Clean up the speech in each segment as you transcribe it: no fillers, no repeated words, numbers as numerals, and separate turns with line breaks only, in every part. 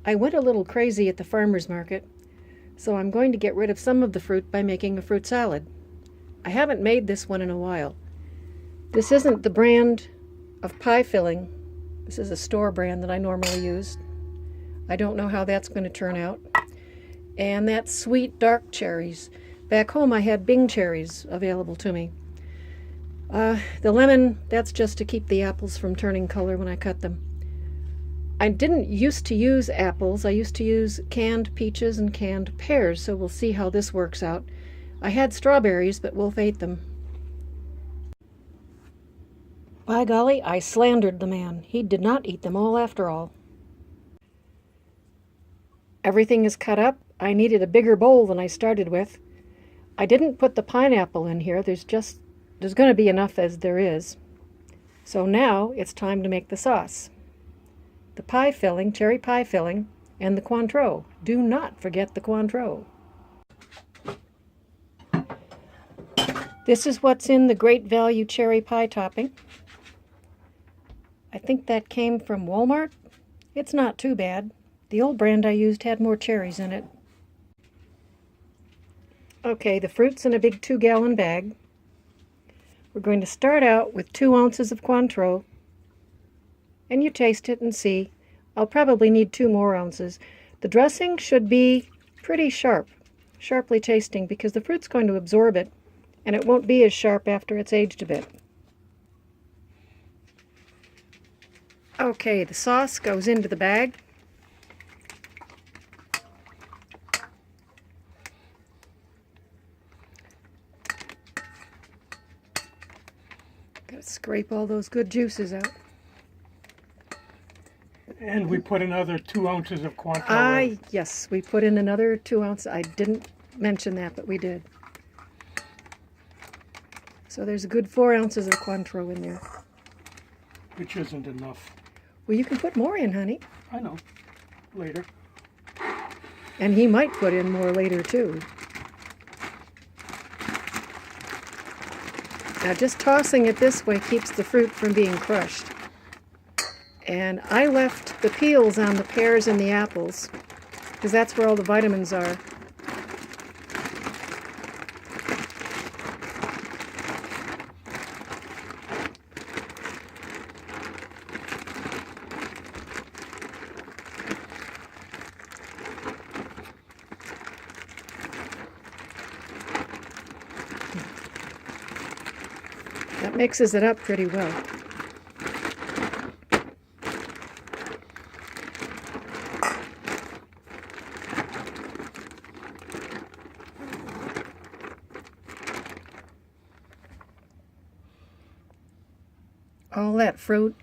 I went a little crazy at the farmer's market, so I'm going to get rid of some of the fruit by making a fruit salad. I haven't made this one in a while. This isn't the brand of pie filling. This is a store brand that I normally use. I don't know how that's going to turn out. And that's sweet dark cherries. Back home I had Bing cherries available to me. The lemon, that's just to keep the apples from turning color when I cut them. I didn't used to use apples. I used to use canned peaches and canned pears, so we'll see how this works out. I had strawberries, but Wolf ate them. By golly, I slandered the man. He did not eat them all after all. Everything is cut up. I needed a bigger bowl than I started with. I didn't put the pineapple in here. There's going to be enough as there is. So now it's time to make the sauce. The pie filling, cherry pie filling, and the Cointreau. Do not forget the Cointreau. This is what's in the Great Value cherry pie topping. I think that came from Walmart. It's not too bad. The old brand I used had more cherries in it. Okay, the fruit's in a big 2-gallon bag. We're going to start out with 2 ounces of Cointreau. And you taste it and see. I'll probably need 2 more ounces. The dressing should be pretty sharply tasting, because the fruit's going to absorb it, and it won't be as sharp after it's aged a bit. Okay, the sauce goes into the bag. Gotta scrape all those good juices out.
And we put another 2 ounces of Cointreau in.
Yes, we put in another 2 ounces. I didn't mention that, but we did. So there's a good 4 ounces of Cointreau in there.
Which isn't enough.
Well, you can put more in, honey.
I know. Later.
And he might put in more later, too. Now, just tossing it this way keeps the fruit from being crushed. And I left the peels on the pears and the apples, because that's where all the vitamins are. That mixes it up pretty well. All that fruit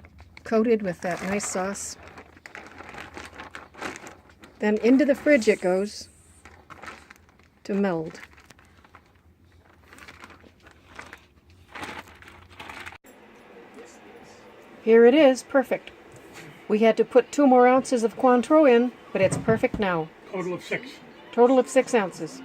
coated with that nice sauce. Then into the fridge it goes to meld. Here it is, perfect. We had to put 2 more ounces of Cointreau in, but it's perfect now.
Total of 6.
Total of 6 ounces.